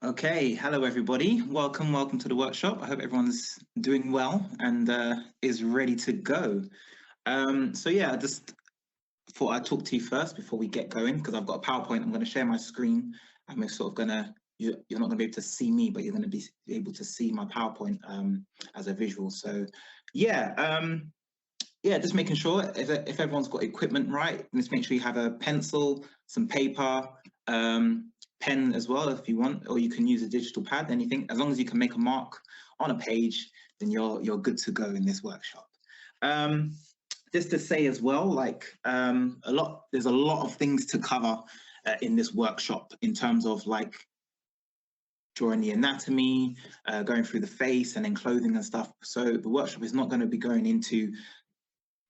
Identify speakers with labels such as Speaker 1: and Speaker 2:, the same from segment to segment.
Speaker 1: Okay, hello everybody. Welcome to the workshop. I hope everyone's doing well and is ready to go. I just thought I'd talk to you first before we get going because I've got a PowerPoint. I'm going to share my screen and we're sort of you're not going to be able to see me, but you're going to be able to see my PowerPoint as a visual. Just making sure if everyone's got equipment right, just make sure you have a pencil, some paper, pen as well if you want, or you can use a digital pad, anything. As long as you can make a mark on a page, then you're good to go in this workshop. Just to say as well, there's a lot of things to cover in this workshop in terms of like drawing the anatomy, going through the face and then clothing and stuff. So the workshop is not going to be going into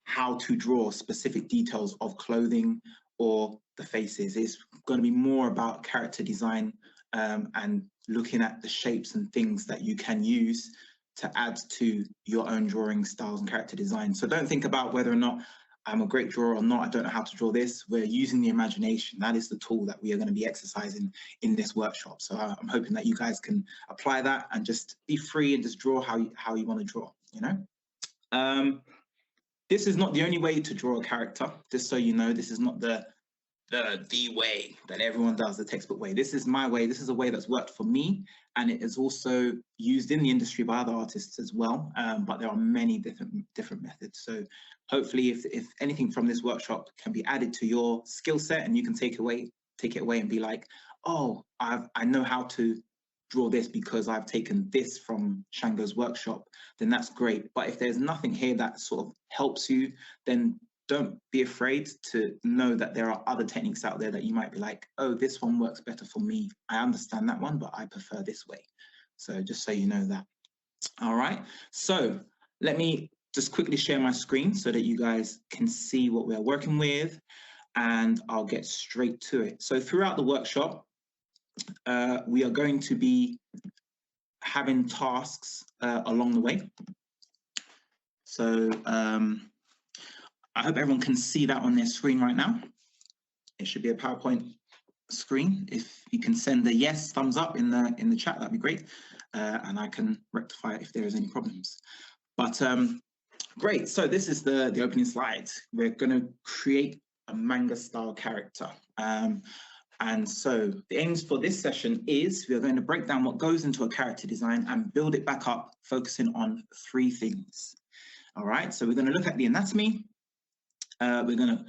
Speaker 1: how to draw specific details of clothing or the faces. It's going to be more about character design and looking at the shapes and things that you can use to add to your own drawing styles and character design. So don't think about whether or not I'm a great drawer or not. I don't know how to draw this. We're using the imagination. That is the tool that we are going to be exercising in this workshop. So I'm hoping that you guys can apply that and just be free and just draw how you want to draw, you know? This is not the only way to draw a character, just so you know. This is not the way that everyone does, the textbook way. This is my way. This is a way that's worked for me, and it is also used in the industry by other artists as well. But there are many different methods. So hopefully, if anything from this workshop can be added to your skill set, and you can take it away and be like, oh, I know how to draw this because I've taken this from Shango's workshop, then that's great. But if there's nothing here that sort of helps you, then don't be afraid to know that there are other techniques out there that you might be like, oh, this one works better for me. I understand that one, but I prefer this way. So just so you know that. All right. So let me just quickly share my screen so that you guys can see what we're working with, and I'll get straight to it. So throughout the workshop, we are going to be having tasks along the way. So I hope everyone can see that on their screen right now. It should be a PowerPoint screen. If you can send a yes, thumbs up in the chat, that'd be great. And I can rectify it if there is any problems. But great, so this is the opening slide. We're gonna create a manga style character. And so the aims for this session is we are going to break down what goes into a character design and build it back up, focusing on 3 things. All right, so we're going to look at the anatomy. We're going to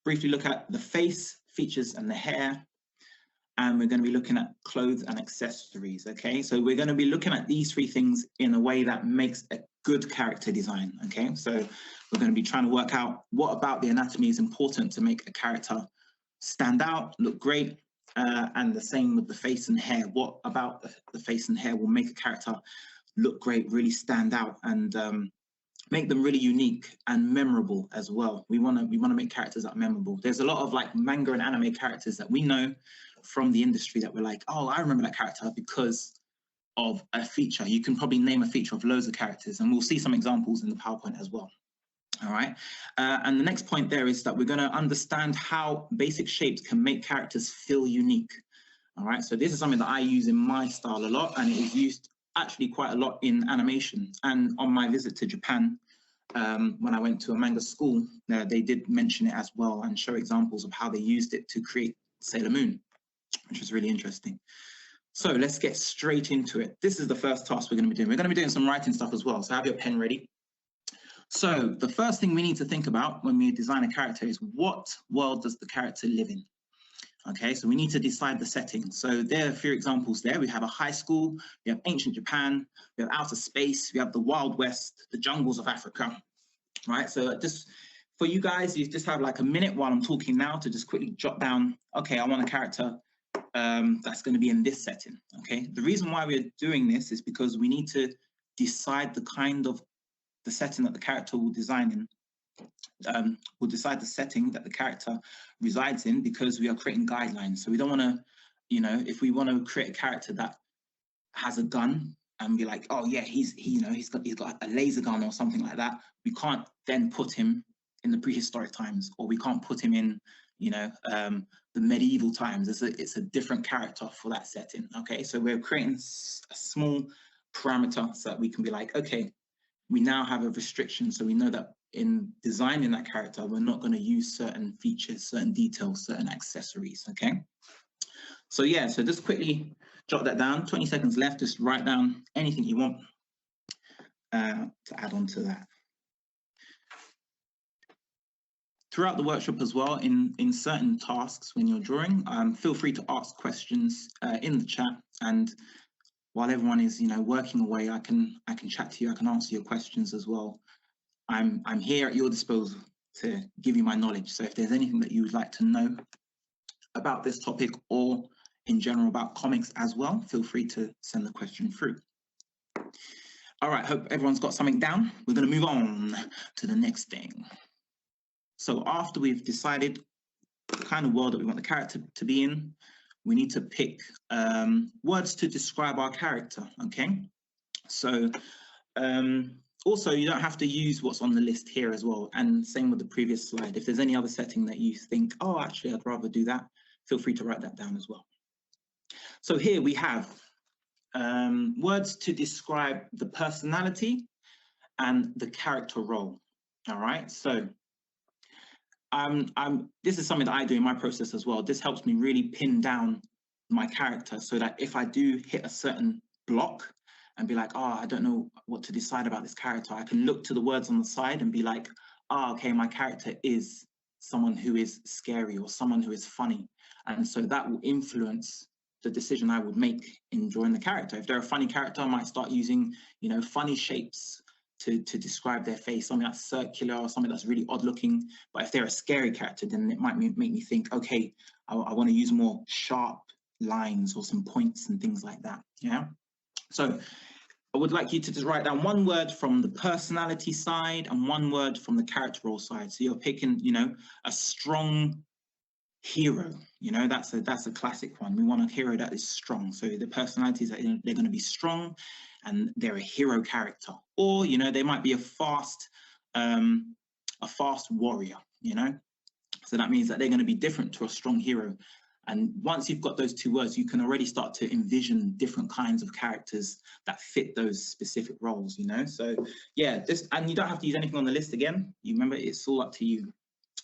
Speaker 1: briefly look at the face, features, and the hair. And we're going to be looking at clothes and accessories, okay? So we're going to be looking at these 3 things in a way that makes a good character design, okay? So we're going to be trying to work out what about the anatomy is important to make a character stand out, look great, and the same with the face and hair. What about the face and hair will make a character look great, really stand out, and make them really unique and memorable as well. We want to make characters that are memorable. There's a lot of like manga and anime characters that we know from the industry that we're like, oh, I remember that character because of a feature. You can probably name a feature of loads of characters, and we'll see some examples in the PowerPoint as well. All right, and the next point there is that we're going to understand how basic shapes can make characters feel unique. All right, so this is something that I use in my style a lot, and it is used actually quite a lot in animation. And on my visit to Japan, when I went to a manga school, they did mention it as well and show examples of how they used it to create Sailor Moon, which was really interesting. So let's get straight into it. This is the first task we're going to be doing. We're going to be doing some writing stuff as well, so have your pen ready. So the first thing we need to think about when we design a character is what world does the character live in? Okay, so we need to decide the setting. So there are a few examples there. We have a high school, we have ancient Japan, we have outer space, we have the Wild West, the jungles of Africa, right? So just for you guys, you just have like a minute while I'm talking now to just quickly jot down, okay, I want a character that's going to be in this setting, okay? The reason why we're doing this is because we need to decide the kind of the setting that the character will design in, will decide the setting that the character resides in, because we are creating guidelines. So we don't want to, you know, if we want to create a character that has a gun and be like, oh yeah, he's got a laser gun or something like that, we can't then put him in the prehistoric times, or we can't put him in you know, the medieval times. It's a different character for that setting. Okay, so we're creating a small parameter so that we can be like, okay, we now have a restriction, so we know that in designing that character, we're not going to use certain features, certain details, certain accessories. Okay, so yeah, so just quickly jot that down. 20 seconds left. Just write down anything you want to add on to that. Throughout the workshop as well, in certain tasks when you're drawing, feel free to ask questions in the chat, and while everyone is, you know, working away, I can chat to you, I can answer your questions as well. I'm here at your disposal to give you my knowledge. So if there's anything that you would like to know about this topic or in general about comics as well, feel free to send the question through. All right, hope everyone's got something down. We're going to move on to the next thing. So after we've decided the kind of world that we want the character to be in, we need to pick words to describe our character, okay? So also, you don't have to use what's on the list here as well. And same with the previous slide. If there's any other setting that you think, oh, actually, I'd rather do that, feel free to write that down as well. So here we have words to describe the personality and the character role, all right? So this is something that I do in my process as well. This helps me really pin down my character so that if I do hit a certain block and be like, oh, I don't know what to decide about this character, I can look to the words on the side and be like, oh, okay, my character is someone who is scary or someone who is funny. And so that will influence the decision I would make in drawing the character. If they're a funny character, I might start using, you know, funny shapes to describe their face, something that's circular or something that's really odd looking. But if they're a scary character, then it might make me think, okay, I want to use more sharp lines or some points and things like that. Yeah. So I would like you to just write down one word from the personality side and one word from the character role side. So you're picking, you know, a strong hero. You know, that's a classic one. We want a hero that is strong. So the personalities that they're going to be strong and they're a hero character. Or, you know, they might be a fast warrior, you know. So that means that they're going to be different to a strong hero. And once you've got those two words, you can already start to envision different kinds of characters that fit those specific roles, you know? So yeah, and you don't have to use anything on the list again. You remember, it's all up to you.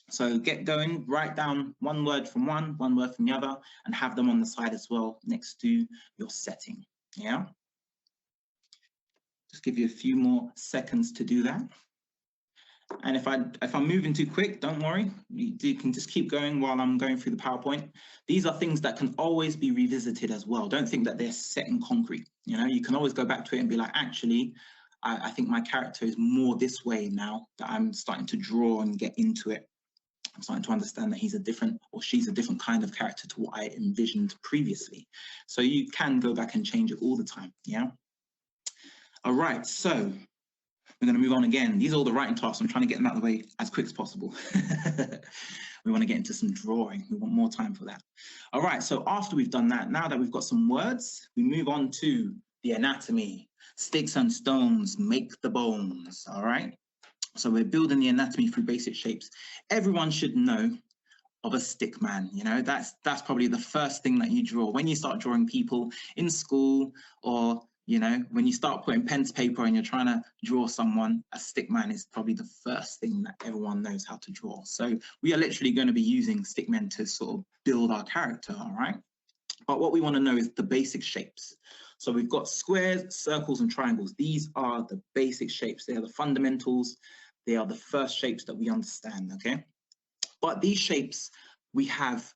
Speaker 1: So get going, write down one word from one word from the other, and have them on the side as well next to your setting, yeah? Just give you a few more seconds to do that. And if I'm moving too quick, don't worry. You can just keep going while I'm going through the PowerPoint. These are things that can always be revisited as well. Don't think that they're set in concrete. You know, you can always go back to it and be like, actually, I think my character is more this way now that I'm starting to draw and get into it. I'm starting to understand that he's a different, or she's a different kind of character to what I envisioned previously. So you can go back and change it all the time, yeah? All right, so we're going to move on again. These are all the writing tasks. I'm trying to get them out of the way as quick as possible. We want to get into some drawing. We want more time for that. All right, so after we've done that, now that we've got some words, we move on to the anatomy. Sticks and stones make the bones, all right? So we're building the anatomy through basic shapes. Everyone should know of a stick man, you know, that's probably the first thing that you draw. When you start drawing people in school, or, you know, when you start putting pen to paper and you're trying to draw someone, a stick man is probably the first thing that everyone knows how to draw. So we are literally going to be using stick men to sort of build our character, all right? But what we want to know is the basic shapes. So we've got squares, circles, and triangles. These are the basic shapes. They are the fundamentals. They are the first shapes that we understand, okay? But these shapes, they have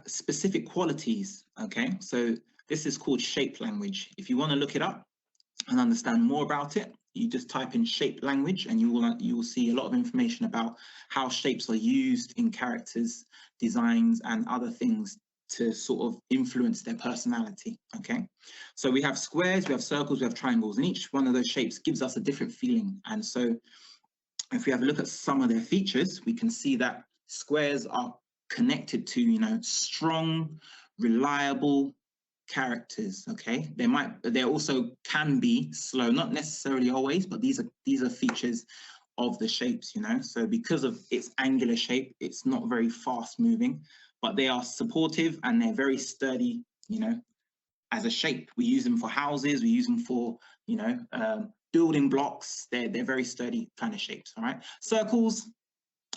Speaker 1: specific qualities, okay? So this is called shape language. If you want to look it up and understand more about it, you just type in shape language and you will see a lot of information about how shapes are used in characters, designs, and other things to sort of influence their personality, okay? So we have squares, we have circles, we have triangles, and each one of those shapes gives us a different feeling. And so if we have a look at some of their features, we can see that squares are connected to, you know, strong, reliable characters, okay? They also can be slow, not necessarily always, but these are features of the shapes, you know. So because of its angular shape, it's not very fast moving, but they are supportive and they're very sturdy, you know, as a shape. We use them for houses, we use them for, you know, building blocks. They're very sturdy kind of shapes, all right? Circles,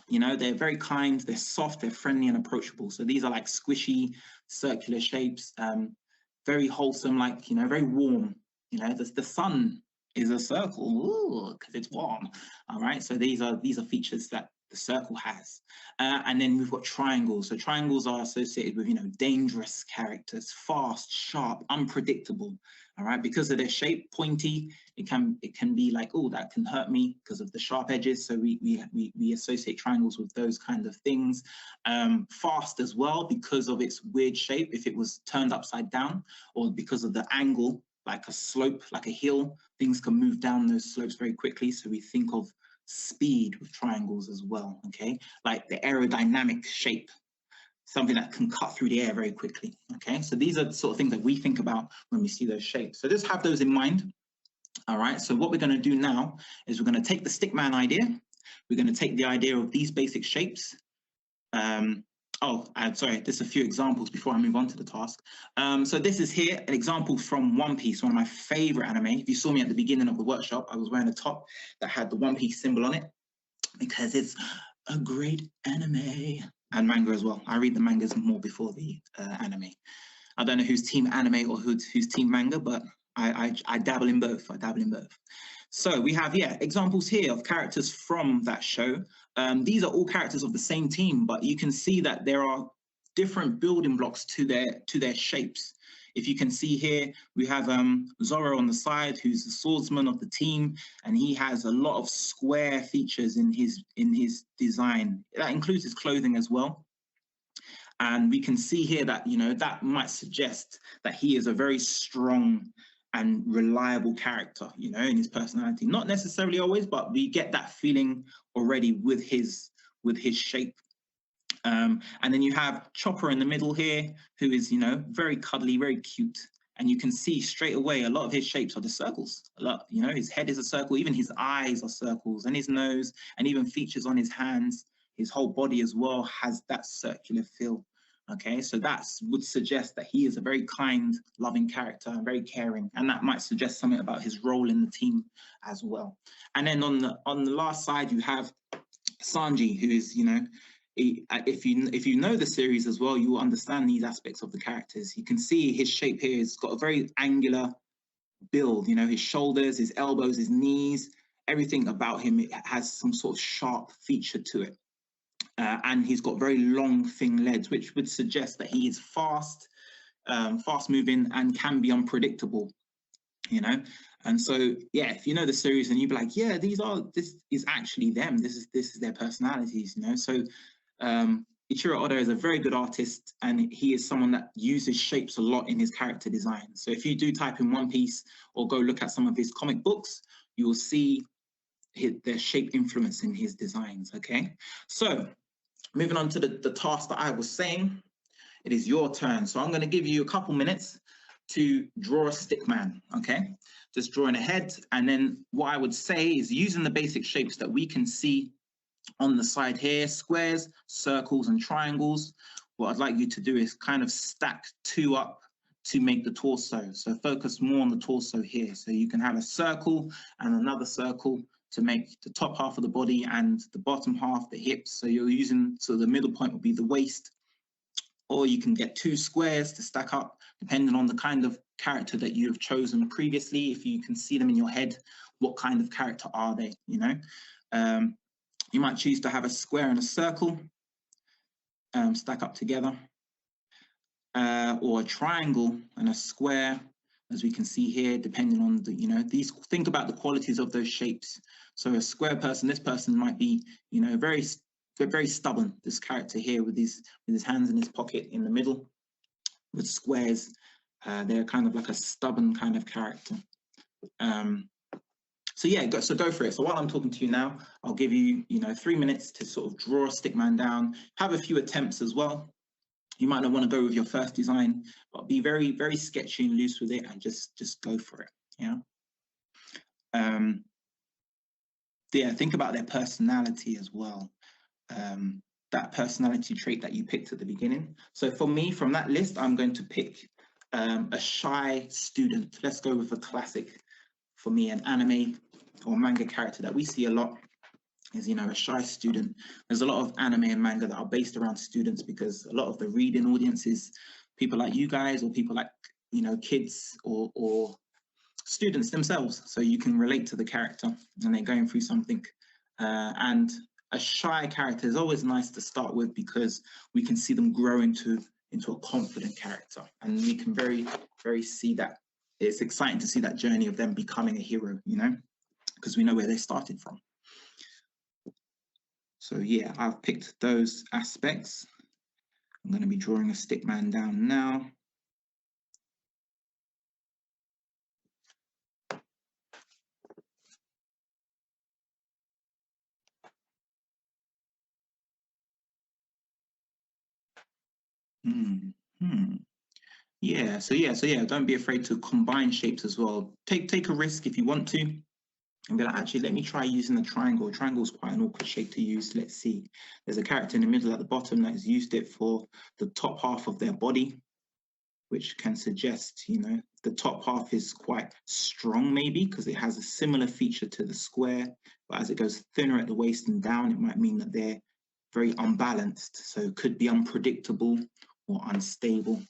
Speaker 1: you know, they're very kind, they're soft, they're friendly and approachable. So these are like squishy, circular shapes, very wholesome, like, you know, very warm. You know, the sun is a circle because it's warm. All right, so these are features that the circle has. And then we've got triangles. So triangles are associated with, you know, dangerous characters, fast, sharp, unpredictable. All right, because of their shape, pointy, it can be like, oh, that can hurt me because of the sharp edges. So we associate triangles with those kind of things. Fast as well because of its weird shape. If it was turned upside down, or because of the angle, like a slope, like a hill, things can move down those slopes very quickly. So we think of speed with triangles as well, okay? Like the aerodynamic shape, something that can cut through the air very quickly, okay? So these are the sort of things that we think about when we see those shapes. So just have those in mind, all right? So what we're gonna do now is we're gonna take the stickman idea, we're gonna take the idea of these basic shapes. Sorry, there's a few examples before I move on to the task. So this is here, an example from One Piece, one of my favorite anime. If you saw me at the beginning of the workshop, I was wearing a top that had the One Piece symbol on it because it's a great anime, and manga as well. I read the mangas more before the anime. I don't know who's team anime or who's team manga, but I dabble in both. I dabble in both. So we have, yeah, examples here of characters from that show. These are all characters of the same team, but you can see that there are different building blocks to their shapes. If you can see here, we have Zoro on the side, who's the swordsman of the team, and he has a lot of square features in his design. That includes his clothing as well. And we can see here that, you know, that might suggest that he is a very strong and reliable character, you know, in his personality. Not necessarily always, but we get that feeling already with his shape. And then you have Chopper in the middle here, who is, you know, very cuddly, very cute. And you can see straight away a lot of his shapes are the circles. A lot, you know, his head is a circle, even his eyes are circles, and his nose, and even features on his hands. His whole body as well has that circular feel. Okay, so that would suggest that he is a very kind, loving character and very caring, and that might suggest something about his role in the team as well. And then on the last side, you have Sanji, who is, you know, if you know the series as well, you will understand these aspects of the characters. You can see his shape here has got a very angular build. You know, his shoulders, his elbows, his knees, everything about him, it has some sort of sharp feature to it. And he's got very long, thin legs, which would suggest that he is fast, fast moving, and can be unpredictable, you know. And so, yeah, if you know the series and you'd be like, yeah, this is actually them. This is their personalities, you know. So Ichiro Oda is a very good artist, and he is someone that uses shapes a lot in his character design. So if you do type in One Piece or go look at some of his comic books, you will see their shape influence in his designs, okay? So moving on to the task that I was saying, it is your turn. So I'm going to give you a couple minutes to draw a stickman, okay? Just drawing a head, and then what I would say is using the basic shapes that we can see on the side here, squares, circles, and triangles. What I'd like you to do is kind of stack two up to make the torso. So focus more on the torso here. So you can have a circle and another circle to make the top half of the body and the bottom half, the hips. So you're using, so the middle point will be the waist, or you can get two squares to stack up, depending on the kind of character that you have chosen previously. If you can see them in your head, what kind of character are they, you know? You might choose to have a square and a circle stack up together, or a triangle and a square, as we can see here, depending on the, you know, these, think about the qualities of those shapes. So a square person, this person might be, you know, very stubborn, this character here with his hands in his pocket in the middle. With squares, they're kind of like a stubborn kind of character. So yeah, go for it. So while I'm talking to you now, I'll give you, you know, 3 minutes to sort of draw a stickman down, have a few attempts as well. You might not want to go with your first design, but be very, very sketchy and loose with it, and just go for it. Yeah. yeah, think about their personality as well. That personality trait that you picked at the beginning. So for me, from that list, I'm going to pick a shy student. Let's go with a classic for me, an anime or manga character that we see a lot is, you know, a shy student. There's a lot of anime and manga that are based around students because a lot of the reading audience is people like you guys or people like, you know, kids or students themselves. So you can relate to the character and they're going through something. And a shy character is always nice to start with because we can see them grow into a confident character, and we can very see that. It's exciting to see that journey of them becoming a hero, you know, because we know where they started from. So yeah, I've picked those aspects. I'm going to be drawing a stick man down now. Yeah, so yeah, don't be afraid to combine shapes as well. Take a risk if you want to, and be like, actually, let me try using the triangle. Triangle's quite an awkward shape to use. Let's see. There's a character in the middle at the bottom that has used it for the top half of their body, which can suggest, you know, the top half is quite strong maybe because it has a similar feature to the square, but as it goes thinner at the waist and down, it might mean that they're very unbalanced. So it could be unpredictable or unstable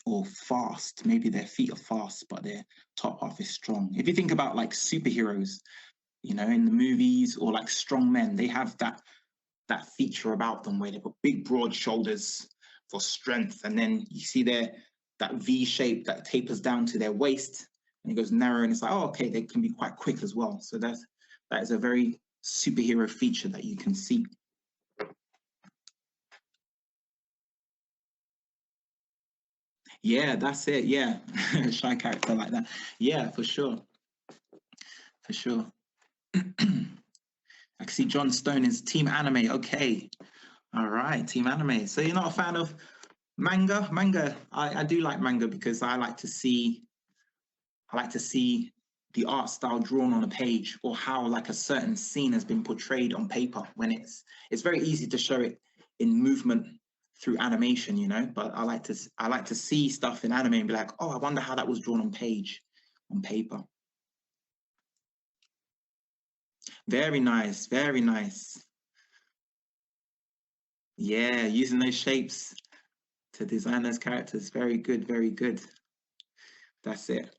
Speaker 1: or fast. Maybe their feet are fast, but their top half is strong. If you think about like superheroes, you know, in the movies, or like strong men, they have that feature about them where they've got big, broad shoulders for strength, and then you see that V shape that tapers down to their waist, and it goes narrow, and it's like, oh, okay, they can be quite quick as well. So that is a very superhero feature that you can see. Yeah, that's it. Yeah, a shy character like that. Yeah, for sure, for sure. I can see John Stone is Team Anime. Okay, all right, Team Anime. So you're not a fan of manga? Manga, I do like manga because I like to see the art style drawn on a page, or how like a certain scene has been portrayed on paper. When it's very easy to show it in movement through animation, you know. But I like to see stuff in anime and be like, oh, I wonder how that was drawn on paper. Very nice, very nice. Yeah, using those shapes to design those characters. Very good, very good. That's it.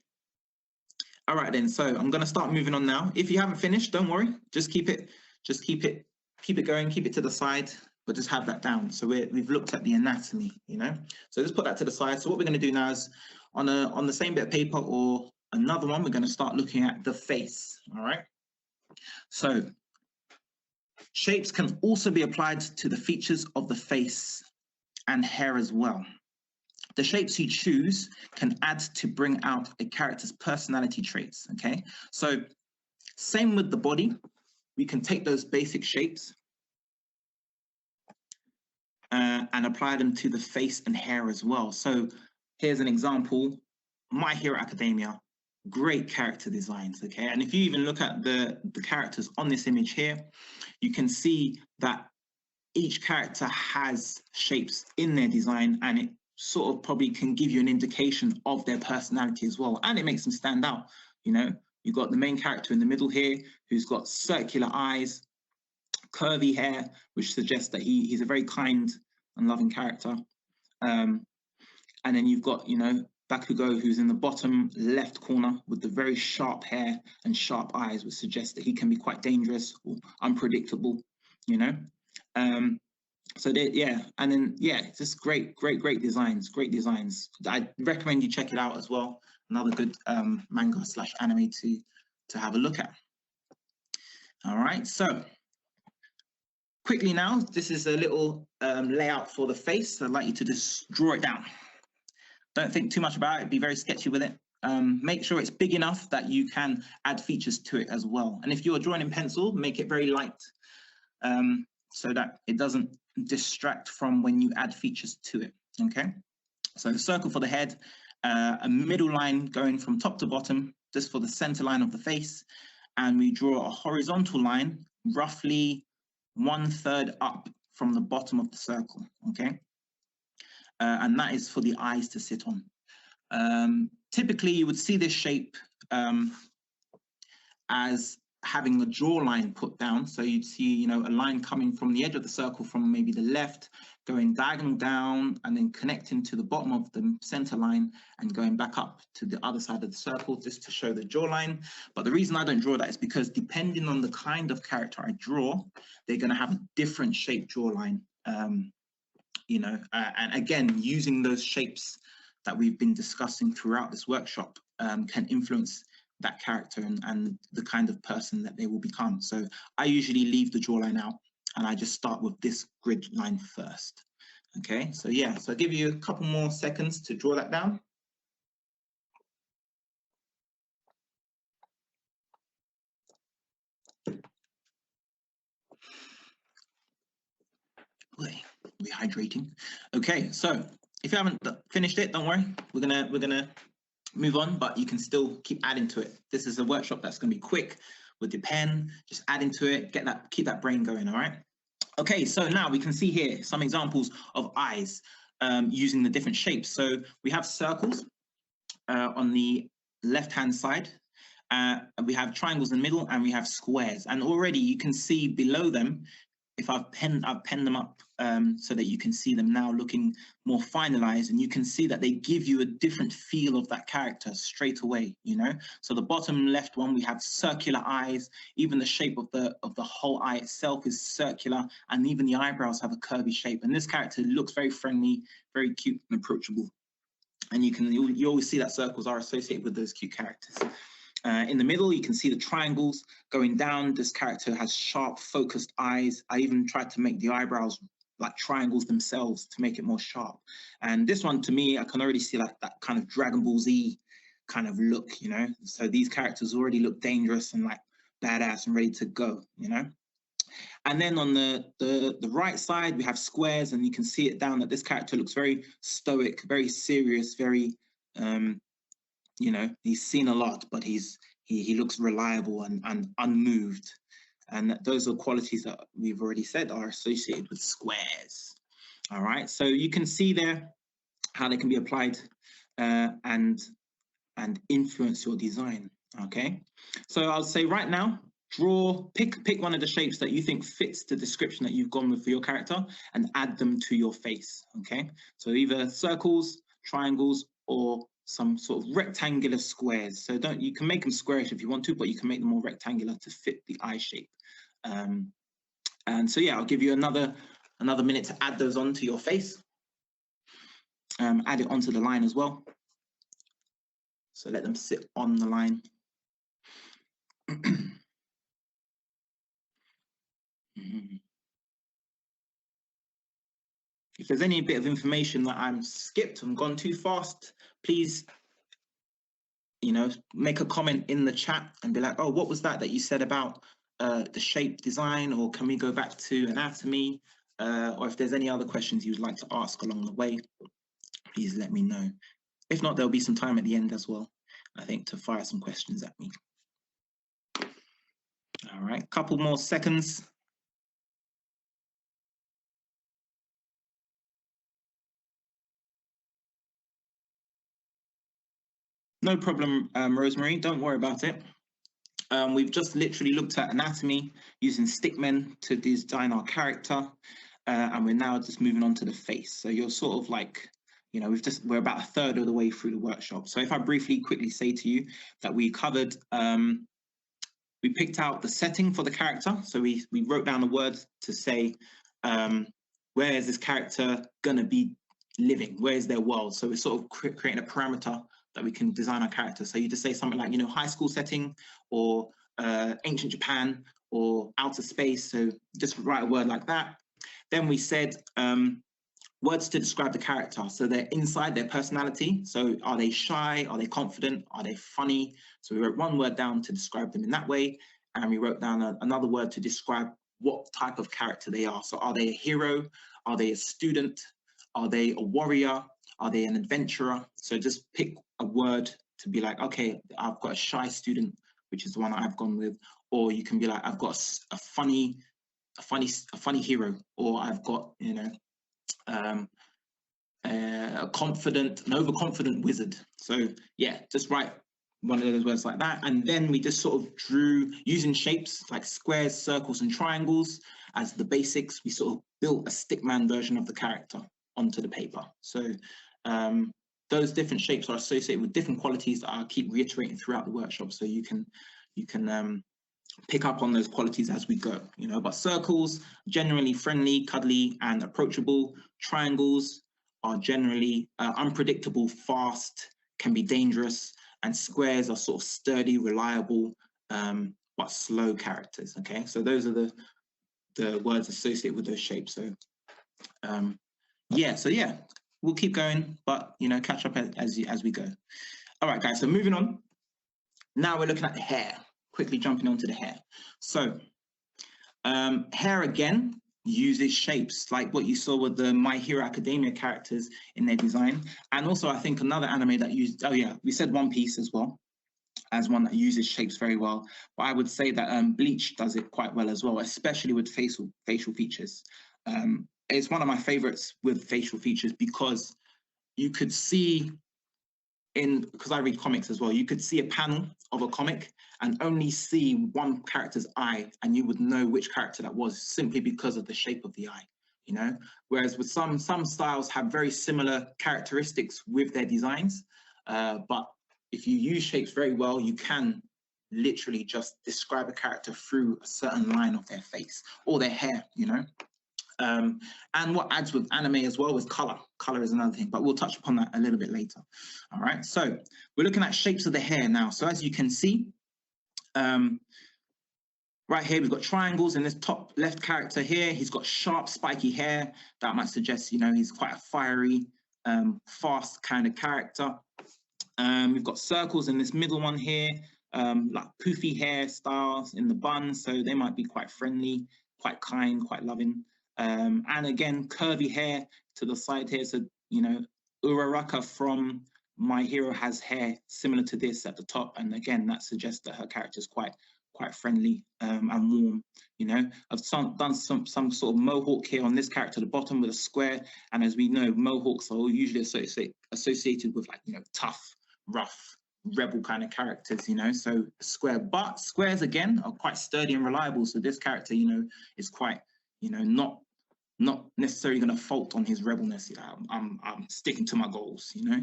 Speaker 1: All right then. So I'm gonna start moving on now. If you haven't finished, don't worry. Just keep it going. Keep it to the side, but just have that down. So we've looked at the anatomy, you know. So just put that to the side. So what we're gonna do now is on the same bit of paper or another one, we're gonna start looking at the face. All right. So shapes can also be applied to the features of the face and hair as well. The shapes you choose can add to bring out a character's personality traits, okay? So same with the body, we can take those basic shapes and apply them to the face and hair as well. So here's an example, My Hero Academia, great character designs, okay? And if you even look at the characters on this image here, you can see that each character has shapes in their design, and it sort of probably can give you an indication of their personality as well, and it makes them stand out. You know, you've got the main character in the middle here who's got circular eyes, curvy hair, which suggests that he's a very kind and loving character. And then you've got, you know, Bakugo, who's in the bottom left corner with the very sharp hair and sharp eyes, which suggests that he can be quite dangerous or unpredictable, you know. So yeah, and then yeah, just great designs, I recommend you check it out as well. Another good manga / anime to have a look at. All right, so quickly now, this is a little layout for the face. So I'd like you to just draw it down. Don't think too much about it, be very sketchy with it. Make sure it's big enough that you can add features to it as well. And if you're drawing in pencil, make it very light so that it doesn't distract from when you add features to it, okay? So circle for the head, a middle line going from top to bottom, just for the center line of the face, and we draw a horizontal line roughly 1/3 up from the bottom of the circle, okay? And that is for the eyes to sit on. Typically, you would see this shape as having a draw line put down. So you'd see, a line coming from the edge of the circle from maybe the left, going diagonal down, and then connecting to the bottom of the center line and going back up to the other side of the circle just to show the draw line. But the reason I don't draw that is because depending on the kind of character I draw, they're going to have a different shape draw line. And again, using those shapes that we've been discussing throughout this workshop can influence that character and the kind of person that they will become. So I usually leave the jawline out and I just start with this grid line first. Okay, so yeah, so I'll give you a couple more seconds to draw that down. Rehydrating. Okay, so if you haven't finished it, don't worry. We're gonna move on, but you can still keep adding to it. This is a workshop that's going to be quick with your pen. Just add into it, keep that brain going. All right. Okay, so now we can see here some examples of eyes using the different shapes. So we have circles on the left-hand side. We have triangles in the middle, and we have squares. And already you can see below them, if I've penned them up so that you can see them now looking more finalized, and you can see that they give you a different feel of that character straight away, So the bottom left one, we have circular eyes. Even the shape of the whole eye itself is circular, and even the eyebrows have a curvy shape. And this character looks very friendly, very cute and approachable. And you always see that circles are associated with those cute characters. In the middle, you can see the triangles going down. This character has sharp, focused eyes. I even tried to make the eyebrows like triangles themselves to make it more sharp. And this one, to me, I can already see like that kind of Dragon Ball Z kind of look, So these characters already look dangerous and like badass and ready to go, And then on the right side, we have squares, and you can see it down that this character looks very stoic, very serious, very he's seen a lot, but he looks reliable and unmoved. And those are qualities that we've already said are associated with squares. All right, so you can see there how they can be applied and influence your design. Okay, so I'll say right now, pick one of the shapes that you think fits the description that you've gone with for your character and add them to your face. Okay, so either circles, triangles, or some sort of rectangular squares. So you can make them squarish if you want to, but you can make them more rectangular to fit the eye shape. And so yeah, I'll give you another minute to add those onto your face. Add it onto the line as well. So let them sit on the line. If there's any bit of information that I'm skipped and gone too fast, please, make a comment in the chat and be like, oh, what was that you said about the shape design, or can we go back to anatomy? Or if there's any other questions you'd like to ask along the way, please let me know. If not, there'll be some time at the end as well, I think, to fire some questions at me. All right, couple more seconds. No problem, Rosemary, don't worry about it. We've just literally looked at anatomy using stickmen to design our character, and we're now just moving on to the face. So you're sort of like, we're about a third of the way through the workshop. So if I quickly say to you that we covered, we picked out the setting for the character. So we wrote down the words to say, where is this character gonna be living? Where is their world? So we're sort of creating a parameter that we can design our character. So you just say something like, high school setting, or ancient Japan, or outer space. So just write a word like that. Then we said words to describe the character. So they're inside their personality. So are they shy? Are they confident? Are they funny? So we wrote one word down to describe them in that way. And we wrote down another word to describe what type of character they are. So are they a hero? Are they a student? Are they a warrior? Are they an adventurer? So just pick a word to be like, okay, I've got a shy student, which is the one I've gone with, or you can be like, I've got a funny hero, or I've got, you know, an overconfident wizard. So yeah, just write one of those words like that, and then we just sort of drew using shapes like squares, circles, and triangles as the basics. We sort of built a stickman version of the character onto the paper. So those different shapes are associated with different qualities that I keep reiterating throughout the workshop. So you can pick up on those qualities as we go, you know. But circles, generally friendly, cuddly, and approachable. Triangles are generally unpredictable, fast, can be dangerous, and squares are sort of sturdy, reliable, but slow characters. Okay, so those are the words associated with those shapes. So yeah, we'll keep going, but you know, catch up as we go. All right, guys. So moving on. Now we're looking at the hair. Quickly jumping onto the hair. So hair again uses shapes like what you saw with the My Hero Academia characters in their design. And also I think another anime that used, oh yeah, we said One Piece as well, as one that uses shapes very well. But I would say that Bleach does it quite well as well, especially with facial features. It's one of my favorites with facial features because you could see because I read comics as well, you could see a panel of a comic and only see one character's eye, and you would know which character that was simply because of the shape of the eye, you know? Whereas with some styles have very similar characteristics with their designs, but if you use shapes very well, you can literally just describe a character through a certain line of their face or their hair, you know? And what adds with anime as well is color. Color is another thing, but we'll touch upon that a little bit later. All right, so we're looking at shapes of the hair now. So as you can see, right here, we've got triangles in this top left character here. He's got sharp, spiky hair. That might suggest, you know, he's quite a fiery, fast kind of character. We've got circles in this middle one here, like poofy hairstyles in the bun. So they might be quite friendly, quite kind, quite loving. And again, curvy hair to the side here. So, you know, Uraraka from My Hero has hair similar to this at the top. And again, that suggests that her character is quite friendly and warm. You know, I've done some sort of mohawk here on this character at the bottom with a square. And as we know, mohawks are usually associated with, like, you know, tough, rough, rebel kind of characters, you know, so square. But squares, again, are quite sturdy and reliable. So this character, you know, is quite, you know, not necessarily going to fault on his rebelness. I'm sticking to my goals, you know.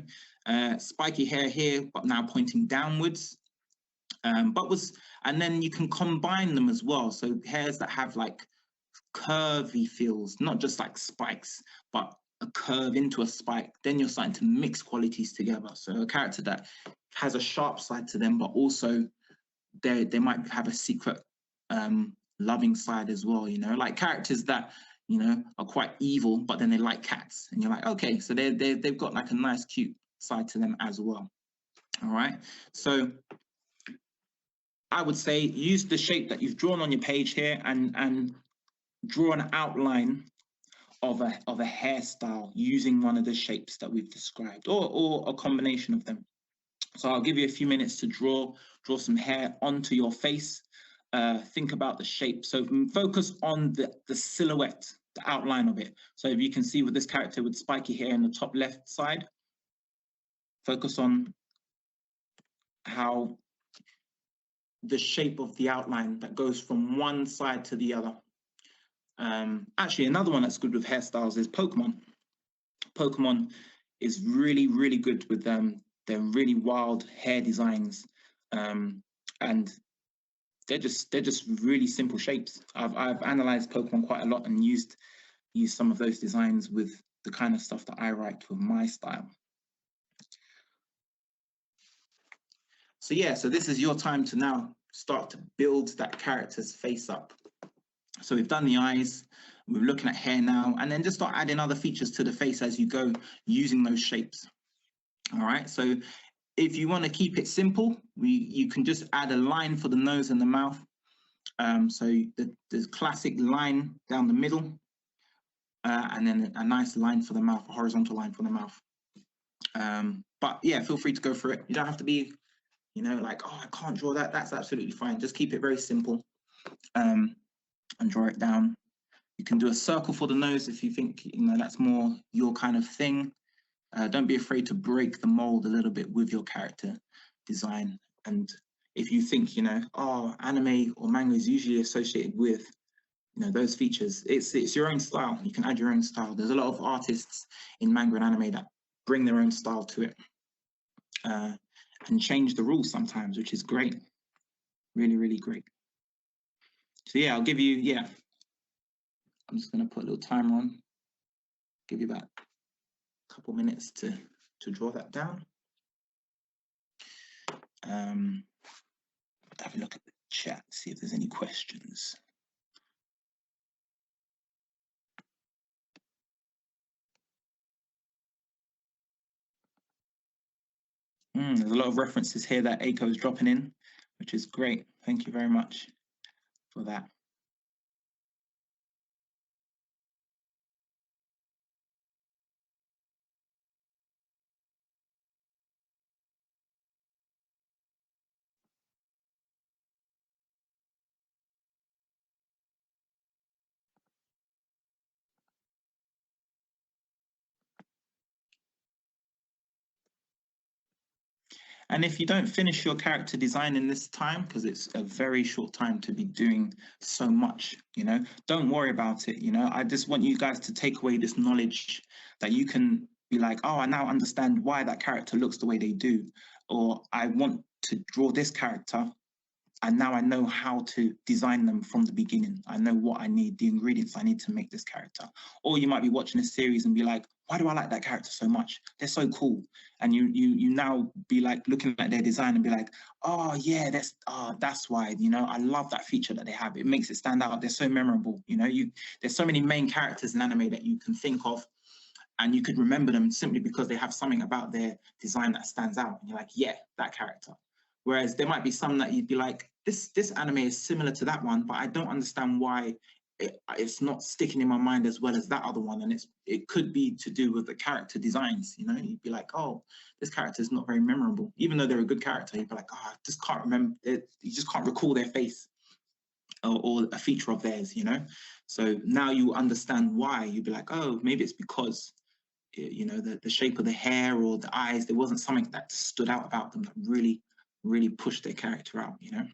Speaker 1: Spiky hair here, but now pointing downwards. And then you can combine them as well. So hairs that have like curvy feels, not just like spikes, but a curve into a spike. Then you're starting to mix qualities together. So a character that has a sharp side to them, but also they might have a secret loving side as well, you know, like characters that, you know, are quite evil, but then they like cats, and you're like, okay, so they've got like a nice, cute side to them as well. All right, so I would say use the shape that you've drawn on your page here and draw an outline of a hairstyle using one of the shapes that we've described, or a combination of them. So I'll give you a few minutes to draw some hair onto your face. Think about the shape. So focus on the silhouette, the outline of it. So if you can see with this character with spiky hair in the top left side, focus on how the shape of the outline that goes from one side to the other. Actually, another one that's good with hairstyles is Pokemon. Pokemon is really, really good with their really wild hair designs. And they're just really simple shapes. I've analyzed Pokemon quite a lot and used some of those designs with the kind of stuff that I write with my style. So yeah, so this is your time to now start to build that character's face up. So we've done the eyes, we're looking at hair now, and then just start adding other features to the face as you go using those shapes. All right, so if you want to keep it simple, you can just add a line for the nose and the mouth. So the classic line down the middle, and then a nice line for the mouth, a horizontal line for the mouth. But yeah, feel free to go for it. You don't have to be, you know, like, oh, I can't draw that, that's absolutely fine. Just keep it very simple, and draw it down. You can do a circle for the nose if you think, you know, that's more your kind of thing. Don't be afraid to break the mold a little bit with your character design. And if you think, you know, oh, anime or manga is usually associated with, you know, those features, it's your own style. You can add your own style. There's a lot of artists in manga and anime that bring their own style to it, and change the rules sometimes, which is great. Really, really great. So yeah, I'll give you, yeah, I'm just going to put a little timer on, give you about a couple minutes to draw that down. Have a look at the chat, see if there's any questions. There's a lot of references here that Aiko is dropping in, which is great. Thank you very much for that. And if you don't finish your character design in this time, because it's a very short time to be doing so much, you know, don't worry about it. You know, I just want you guys to take away this knowledge that you can be like, oh, I now understand why that character looks the way they do, or I want to draw this character, and now I know how to design them from the beginning. I know what I need, the ingredients I need to make this character. Or you might be watching a series and be like, why do I like that character so much? They're so cool. And you now be like looking at their design and be like, oh yeah, that's why, you know, I love that feature that they have. It makes it stand out. They're so memorable. You know, there's so many main characters in anime that you can think of, and you could remember them simply because they have something about their design that stands out. And you're like, yeah, that character. Whereas there might be some that you'd be like, this anime is similar to that one, but I don't understand why it's not sticking in my mind as well as that other one. And it could be to do with the character designs. You know, you'd be like, oh, this character is not very memorable, even though they're a good character. You'd be like, oh, I just can't remember it. You just can't recall their face or a feature of theirs. You know, so now you understand why. You'd be like, oh, maybe it's because, you know, the shape of the hair or the eyes, there wasn't something that stood out about them that really pushed their character out, you know.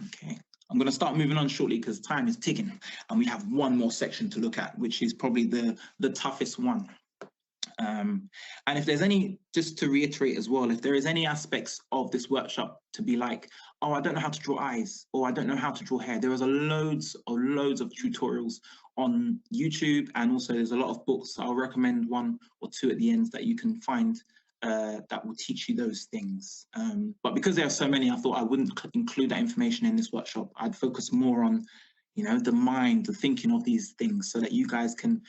Speaker 1: Okay, I'm going to start moving on shortly because time is ticking, and we have one more section to look at, which is probably the toughest one. And if there's any, just to reiterate as well, if there is any aspects of this workshop to be like, oh, I don't know how to draw eyes, or I don't know how to draw hair, there is loads of tutorials on YouTube, and also there's a lot of books. I'll recommend one or two at the end that you can find that will teach you those things. But because there are so many, I thought I wouldn't include that information in this workshop. I'd focus more on, you know, the mind, the thinking of these things, so that you guys can,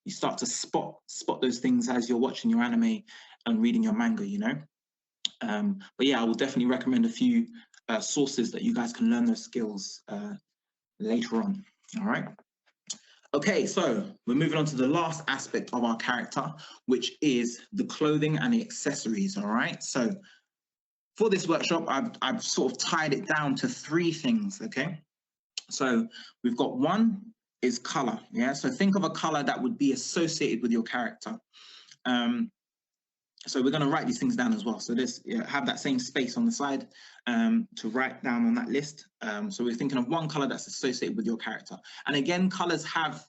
Speaker 1: you start to spot those things as you're watching your anime and reading your manga, you know. But yeah, I will definitely recommend a few sources that you guys can learn those skills later on. All right. Okay, so we're moving on to the last aspect of our character, which is the clothing and the accessories. All right. So for this workshop, I've sort of tied it down to 3 things. Okay. So we've got one is color. Yeah. So think of a color that would be associated with your character. So we're going to write these things down as well. So this, have that same space on the side to write down on that list. So we're thinking of one color that's associated with your character. And again, colors have,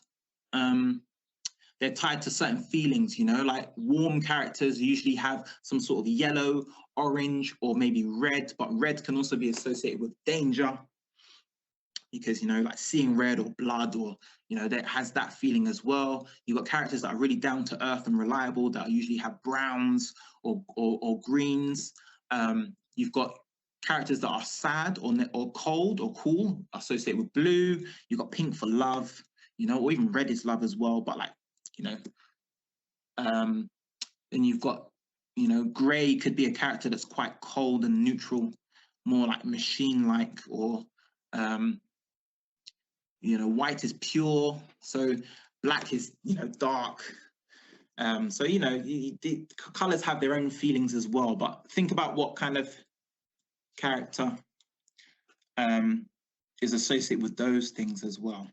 Speaker 1: they're tied to certain feelings, you know, like warm characters usually have some sort of yellow, orange, or maybe red, but red can also be associated with danger, because, you know, like seeing red or blood, or, you know, that has that feeling as well. You've got characters that are really down to earth and reliable that usually have browns or greens. You've got characters that are sad or cold or cool, associated with blue. You've got pink for love, you know, or even red is love as well, but like, you know, then you've got, you know, gray could be a character that's quite cold and neutral, more like machine-like, or you know, white is pure, so black is, you know, dark. So, you know, the colors have their own feelings as well, but think about what kind of character is associated with those things as well.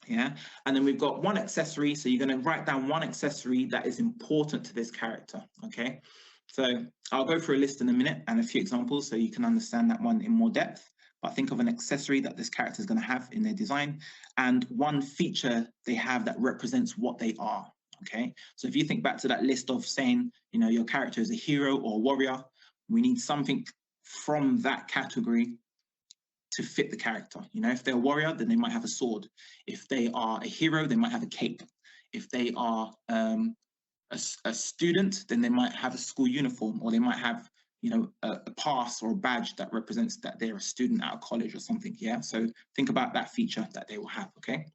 Speaker 1: Yeah, and then we've got one accessory. So you're going to write down one accessory that is important to this character. Okay, so I'll go through a list in a minute and a few examples so you can understand that one in more depth. But think of an accessory that this character is going to have in their design and one feature they have that represents what they are. Okay, so if you think back to that list of saying, you know, your character is a hero or a warrior, we need something from that category to fit the character. You know, if they're a warrior, then they might have a sword. If they are a hero, they might have a cape. If they are a student, then they might have a school uniform, or they might have, you know, a pass or a badge that represents that they're a student at a college or something. Yeah, so think about that feature that they will have. Okay,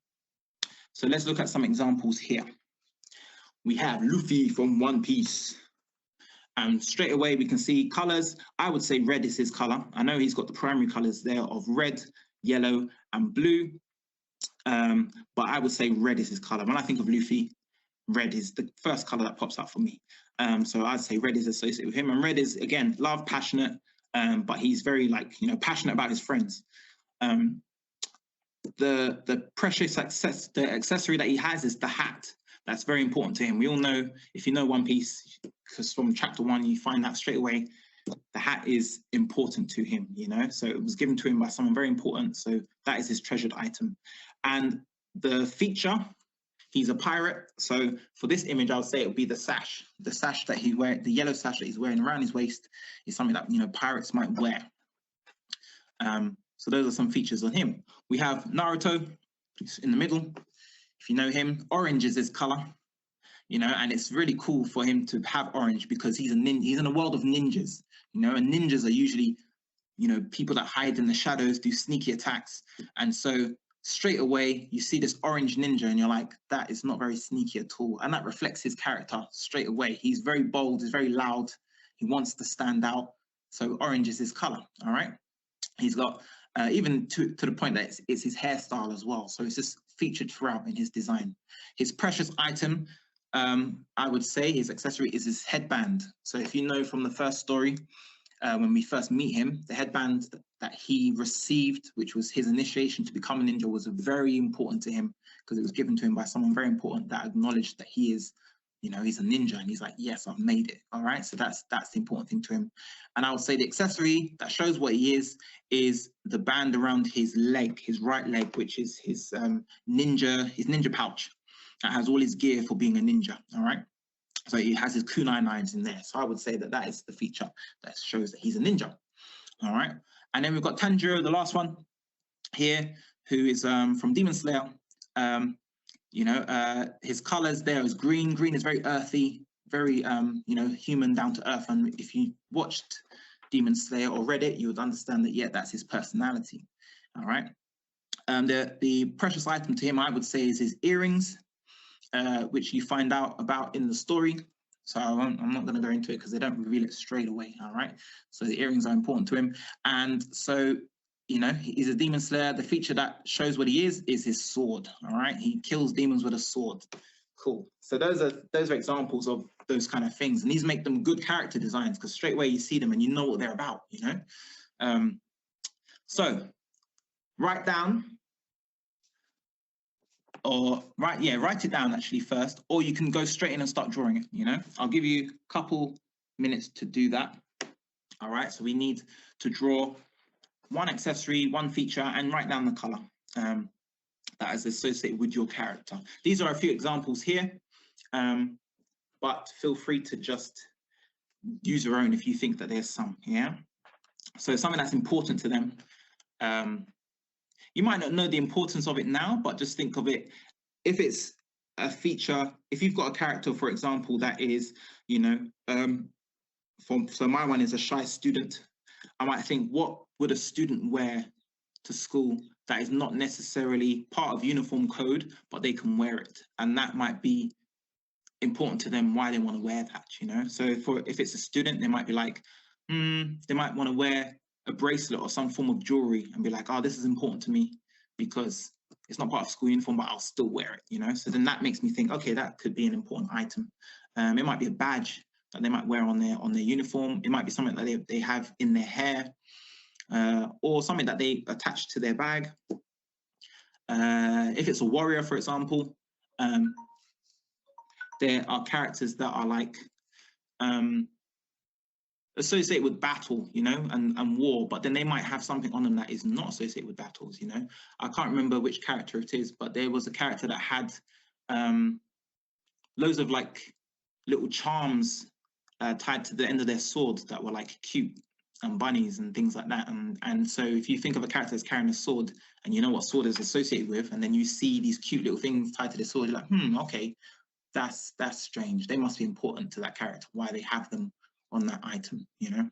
Speaker 1: so let's look at some examples here. We have Luffy from One Piece. And straight away we can see colors. I would say red is his color. I know he's got the primary colors there of red, yellow, and blue. But I would say red is his color. When I think of Luffy, red is the first color that pops up for me. So I'd say red is associated with him. And red is, again, love, passionate, but he's very, like, you know, passionate about his friends. The precious the accessory that he has is the hat. That's very important to him. We all know, if you know One Piece, because from chapter 1, you find that straight away, the hat is important to him, you know? So it was given to him by someone very important. So that is his treasured item. And the feature, he's a pirate. So for this image, I would say it would be the sash. The sash that he wears, the yellow sash that he's wearing around his waist is something that, you know, pirates might wear. So those are some features on him. We have Naruto in the middle. If you know him, orange is his color, you know, and it's really cool for him to have orange because he's in a world of ninjas, you know, and ninjas are usually, you know, people that hide in the shadows, do sneaky attacks. And so straight away you see this orange ninja and you're like, that is not very sneaky at all. And that reflects his character straight away. He's very bold, he's very loud, he wants to stand out. So orange is his color, all right? He's got, even to the point that it's his hairstyle as well. So it's just featured throughout in his design. His precious item, I would say his accessory is his headband. So if you know from the first story, when we first meet him, the headband that he received, which was his initiation to become a ninja, was very important to him because it was given to him by someone very important that acknowledged that he is, you know, he's a ninja, and he's like, yes, I've made it. All right, so that's the important thing to him. And I would say the accessory that shows what he is the band around his leg, his right leg, which is his ninja pouch that has all his gear for being a ninja. All right, so he has his kunai knives in there. So I would say that that is the feature that shows that he's a ninja. All right, and then we've got Tanjiro, the last one here, who is from Demon Slayer. You know, his colors there is green. Green is very earthy, very, you know, human, down to earth. And if you watched Demon Slayer or read it, you would understand that, yeah, that's his personality. All right. The precious item to him, I would say, is his earrings, which you find out about in the story. So I'm not going to go into it because they don't reveal it straight away. All right. So the earrings are important to him. And so, you know, he's a demon slayer. The feature that shows what he is his sword. All right, he kills demons with a sword. Cool. So those are examples of those kind of things, and these make them good character designs because straight away you see them and you know what they're about. You know, so write down, or write it down actually first, or you can go straight in and start drawing it. You know, I'll give you a couple minutes to do that. All right, so we need to draw one accessory, one feature, and write down the color that is associated with your character. These are a few examples here, but feel free to just use your own if you think that there's some, yeah? So something that's important to them. You might not know the importance of it now, but just think of it, if it's a feature, if you've got a character, for example, that is, you know, so my one is a shy student, I might think, what would a student wear to school that is not necessarily part of uniform code, but they can wear it? And that might be important to them why they want to wear that, you know? So if it's a student, they might be like, they might want to wear a bracelet or some form of jewelry and be like, oh, this is important to me because it's not part of school uniform, but I'll still wear it, you know? So then that makes me think, okay, that could be an important item. It might be a badge that they might wear on their uniform. It might be something that they have in their hair. or something that they attach to their bag. If it's a warrior, for example, there are characters that are like associated with battle, you know, and war, but then they might have something on them that is not associated with battles, you know. I can't remember which character it is, but there was a character that had loads of like little charms tied to the end of their sword that were like cute and bunnies and things like that. And so if you think of a character that's carrying a sword and you know what sword is associated with, and then you see these cute little things tied to the sword, you're like, okay, that's strange. They must be important to that character, why they have them on that item, you know.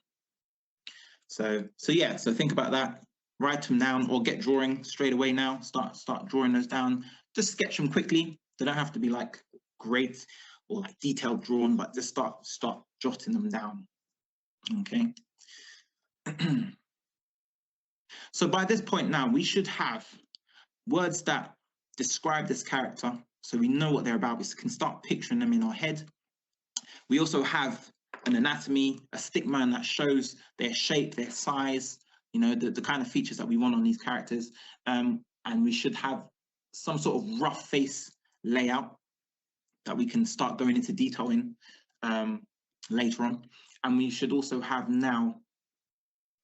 Speaker 1: So yeah, so think about that, write them down, or get drawing straight away now. Start drawing those down. Just sketch them quickly. They don't have to be like great or like detailed drawn, but just start jotting them down. Okay. So by this point now, we should have words that describe this character, so we know what they're about. We can start picturing them in our head. We also have an anatomy, a stickman that shows their shape, their size, you know, the kind of features that we want on these characters. And we should have some sort of rough face layout that we can start going into detail in later on. And we should also have now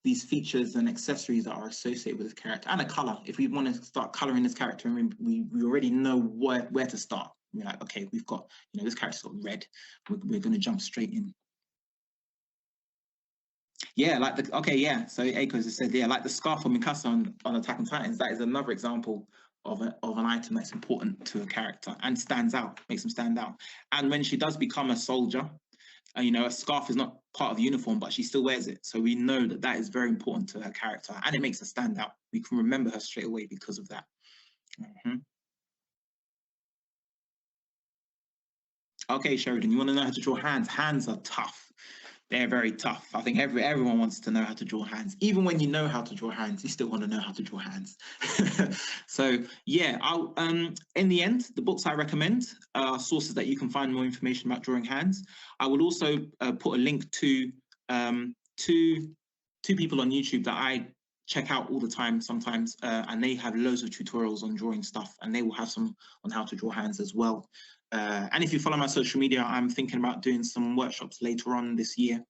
Speaker 1: these features and accessories that are associated with this character, and a color. If we want to start coloring this character, and we already know where to start. We're like, okay, we've got, you know, this character's got red. We're going to jump straight in. Yeah, like the, okay, yeah. So Akos has said, yeah, like the scarf on Mikasa on Attack on Titans. That is another example of an item that's important to a character and stands out, makes them stand out. And when she does become a soldier, you know, a scarf is not part of the uniform, but she still wears it. So we know that that is very important to her character, and it makes her stand out. We can remember her straight away because of that. Okay, Sheridan, you want to know how to draw hands? Hands are tough. They're very tough. I think everyone wants to know how to draw hands. Even when you know how to draw hands, you still want to know how to draw hands. So yeah, I'll in the end, the books I recommend are sources that you can find more information about drawing hands. I will also put a link to two people on YouTube that I check out all the time sometimes, and they have loads of tutorials on drawing stuff, and they will have some on how to draw hands as well. And if you follow my social media, I'm thinking about doing some workshops later on this year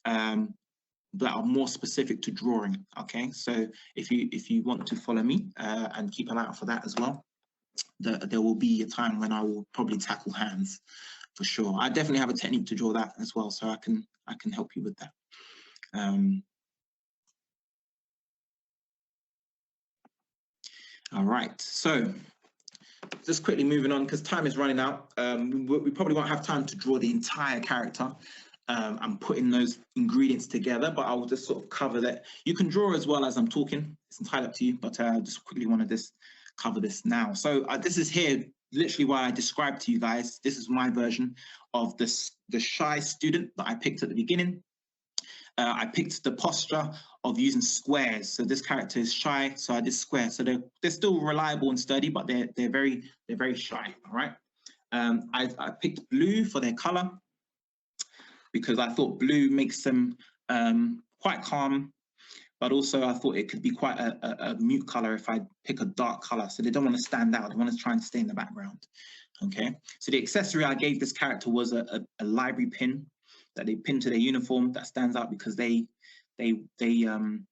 Speaker 1: that are more specific to drawing. Okay, so if you want to follow me and keep an eye out for that as well, there will be a time when I will probably tackle hands for sure. I definitely have a technique to draw that as well, so I can help you with that. All right, so just quickly moving on because time is running out. We probably won't have time to draw the entire character and putting those ingredients together, but I will just sort of cover that. You can draw as well as I'm talking. It's entirely up to you, but I just quickly want to just cover this now. So this is here literally what I described to you guys. This is my version of the shy student that I picked at the beginning. I picked the posture of using squares. So this character is shy, so I did squares. So they're still reliable and sturdy, but they're very shy. All right. I picked blue for their color because I thought blue makes them quite calm, but also I thought it could be quite a mute color if I pick a dark color. So they don't want to stand out. They want to try and stay in the background. Okay. So the accessory I gave this character was a library pin that they pin to their uniform that stands out because they reading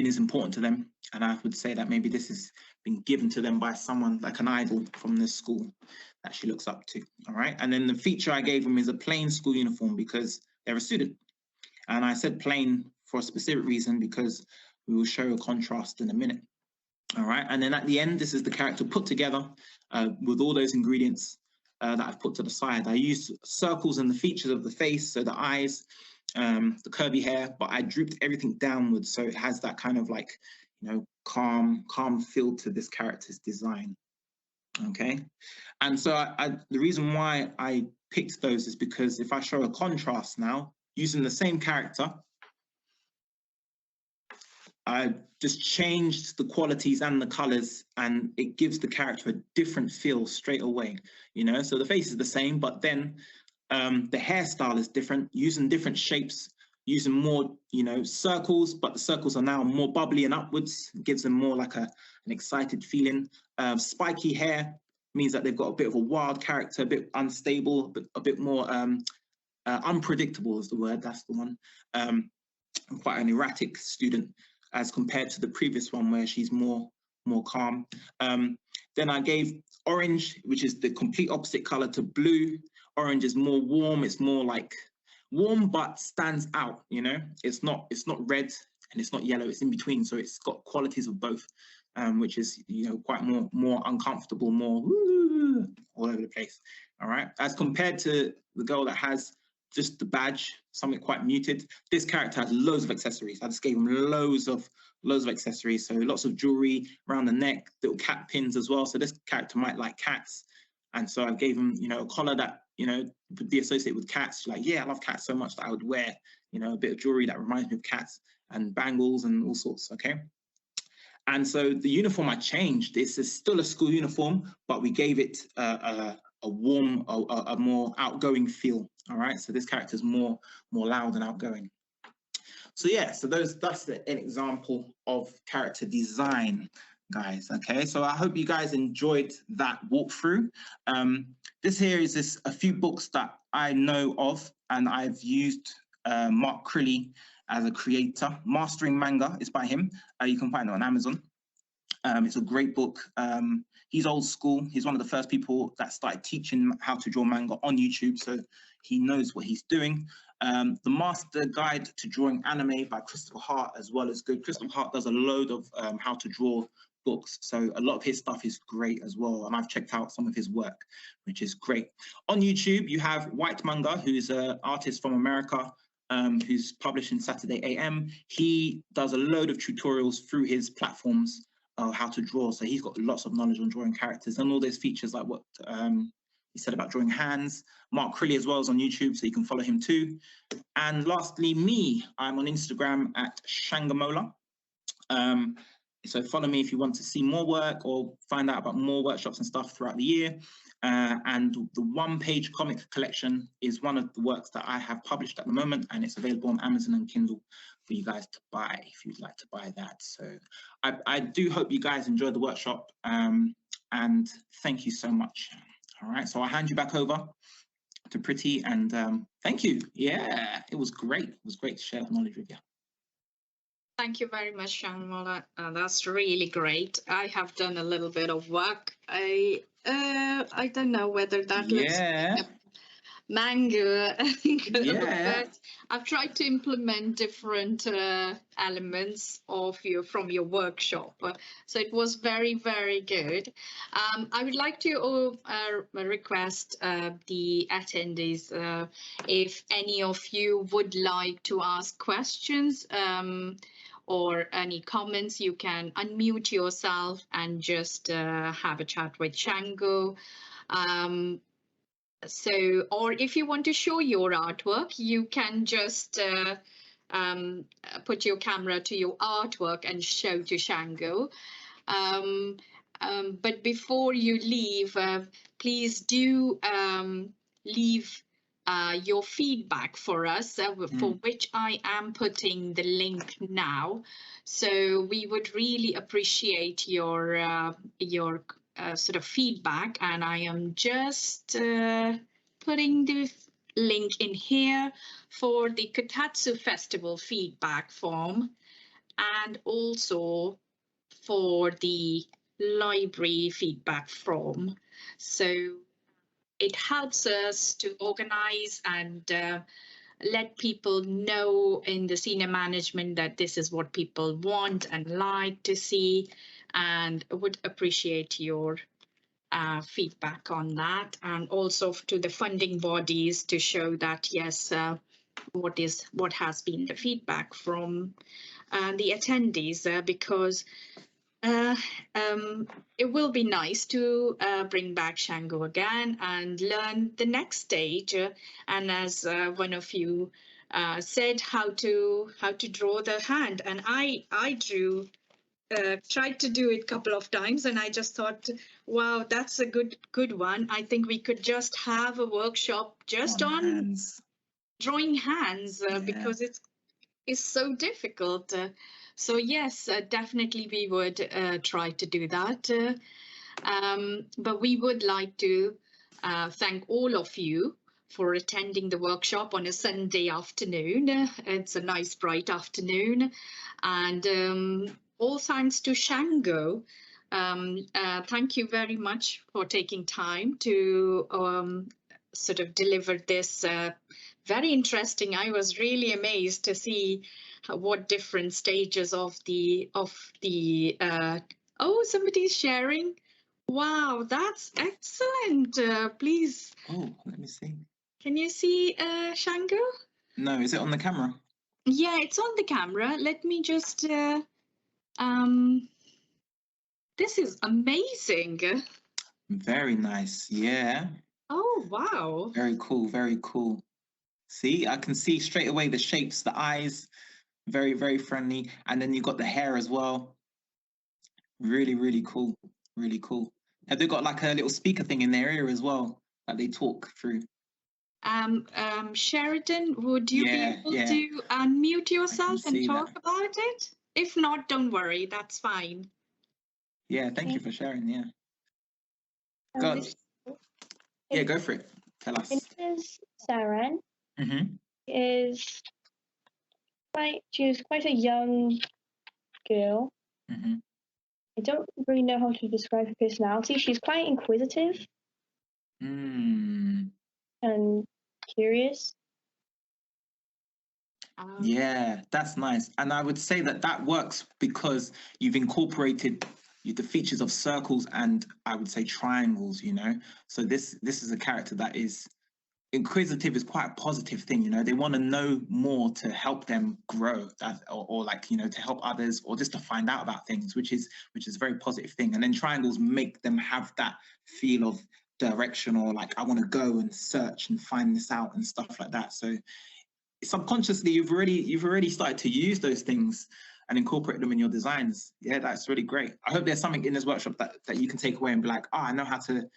Speaker 1: is important to them, and I would say that maybe this has been given to them by someone like an idol from this school that she looks up to. All right, and then the feature I gave them is a plain school uniform because they're a student, and I said plain for a specific reason because we will show a contrast in a minute. All right, and then at the end, this is the character put together with all those ingredients that I've put to the side. I used circles in the features of the face, so the eyes, the curvy hair, but I drooped everything downwards, so it has that kind of like, you know, calm feel to this character's design. Okay, and so the reason why I picked those is because if I show a contrast now, using the same character, I just changed the qualities and the colors, and it gives the character a different feel straight away, you know. So the face is the same, but then the hairstyle is different, using different shapes using more, circles, but the circles are now more bubbly and upwards. It gives them more like an excited feeling. Spiky hair means that they've got a bit of a wild character, a bit unstable, a bit more unpredictable is the word. That's the one. Quite an erratic student as compared to the previous one where she's more calm. Then I gave orange, which is the complete opposite color to blue. Orange is more warm. It's more like warm but stands out. It's not red and it's not yellow. It's in between, so it's got qualities of both, which is quite more uncomfortable, more all over the place. All right, as compared to the girl that has just the badge, something quite muted. This character has loads of accessories. I just gave him loads of accessories. So lots of jewelry around the neck, little cat pins as well. So this character might like cats. And so I gave him, a collar that, would be associated with cats. Like, yeah, I love cats so much that I would wear, a bit of jewelry that reminds me of cats and bangles and all sorts, okay? And so the uniform I changed. This is still a school uniform, but we gave it a warm, a more outgoing feel. All right, so this character is more loud and outgoing. So yeah, so that's an example of character design, guys. Okay, so I hope you guys enjoyed that walkthrough. This here is a few books that I know of, and I've used Mark Crilly as a creator. Mastering Manga is by him. You can find it on Amazon. It's a great book. He's old school. He's one of the first people that started teaching how to draw manga on YouTube, so he knows what he's doing. The Master Guide to Drawing Anime by Christopher Hart as well is good. Christopher Hart does a load of how to draw books, so a lot of his stuff is great as well, and I've checked out some of his work, which is great. On YouTube, you have White Manga, who's an artist from America, who's published in Saturday AM. He does a load of tutorials through his platforms how to draw, so he's got lots of knowledge on drawing characters and all those features like what he said about drawing hands. Mark Crilly as well is on YouTube, so you can follow him too. And lastly, me, I'm on Instagram at Shangomola. So follow me if you want to see more work or find out about more workshops and stuff throughout the year. And the One Page Comic Collection is one of the works that I have published at the moment, and it's available on Amazon and Kindle for you guys to buy if you'd like to buy that. So I do hope you guys enjoyed the workshop, and thank you so much. All right, so I'll hand you back over to Pretty, and thank you. Yeah, it was great. It was great to share that knowledge with you.
Speaker 2: Thank you very much, Shangomola. That's really great. I have done a little bit of work. I don't know whether that looks like a manga, but I've tried to implement different elements of from your workshop. So it was very, very good. I would like to request the attendees, if any of you would like to ask questions, or any comments, you can unmute yourself and just have a chat with Shango. Or if you want to show your artwork, you can just put your camera to your artwork and show to Shango. But before you leave, please do leave your feedback for us, for which I am putting the link now. So we would really appreciate your sort of feedback, and I am just putting the link in here for the Kotatsu Festival feedback form, and also for the library feedback form. So it helps us to organize and let people know in the senior management that this is what people want and like to see, and would appreciate your feedback on that, and also to the funding bodies to show that yes, what has been the feedback from the attendees, because it will be nice to bring back Shango again and learn the next stage, and as one of you said, how to draw the hand, and I drew. Tried to do it a couple of times, and I just thought, wow, that's a good one. I think we could just have a workshop just on drawing hands, because is so difficult. So yes, definitely we would try to do that. But we would like to thank all of you for attending the workshop on a Sunday afternoon. It's a nice bright afternoon. And all thanks to Shango. Thank you very much for taking time to sort of deliver this very interesting. I was really amazed to see what different stages of the oh, somebody's sharing. Wow, that's excellent. Please.
Speaker 1: Oh, let me see.
Speaker 2: Can you see Shango?
Speaker 1: No, is it on the camera?
Speaker 2: Yeah, it's on the camera. Let me just this is amazing.
Speaker 1: Very nice. Yeah.
Speaker 2: Oh, wow.
Speaker 1: Very cool. Very cool. See, I can see straight away the shapes, the eyes, very, very friendly. And then you got the hair as well. Really, really cool. Really cool. Have they got like a little speaker thing in their ear as well that they talk through?
Speaker 2: Sheridan, would you be able to unmute yourself and talk about it? If not, don't worry, that's fine.
Speaker 1: Yeah, thank you for sharing. Yeah. Go. Yeah, go for it. Tell us.
Speaker 3: Princess Saran she's quite a young girl. I don't really know how to describe her personality. She's quite inquisitive and curious.
Speaker 1: Yeah, that's nice. And I would say that that works because you've incorporated the features of circles and I would say triangles, you know. So this is a character that is inquisitive, is quite a positive thing, you know. They want to know more to help them grow, or like, you know, to help others, or just to find out about things, which is a very positive thing. And then triangles make them have that feel of direction, or like, I want to go and search and find this out and stuff like that. So subconsciously you've already started to use those things and incorporate them in your designs. Yeah, that's really great. I hope there's something in this workshop that you can take away and be like, oh, I know how to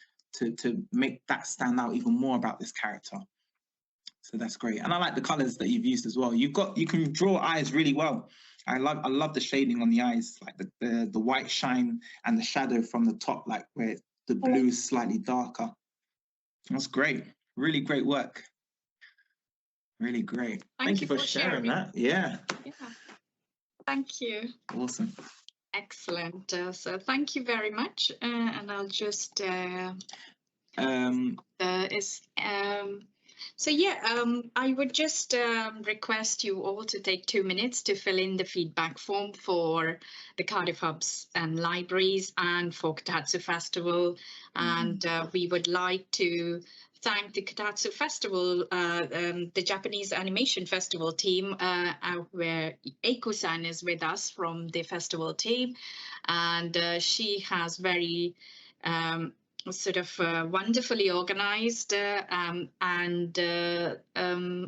Speaker 1: make that stand out even more about this character. So that's great. And I like the colors that you've used as well. You can draw eyes really well. I love the shading on the eyes, like the white shine and the shadow from the top, like where the blue is slightly darker. That's great. Really great work. Really great. Thank you for sharing that. Yeah.
Speaker 2: Thank you.
Speaker 1: Awesome.
Speaker 2: Excellent. So thank you very much. And I'll just so yeah, I would just request you all to take 2 minutes to fill in the feedback form for the Cardiff Hubs and Libraries and for Kotatsu Festival. And we would like to thank the Kotatsu Festival, the Japanese Animation Festival team, where Eiko-san is with us from the festival team. And she has very sort of wonderfully organized and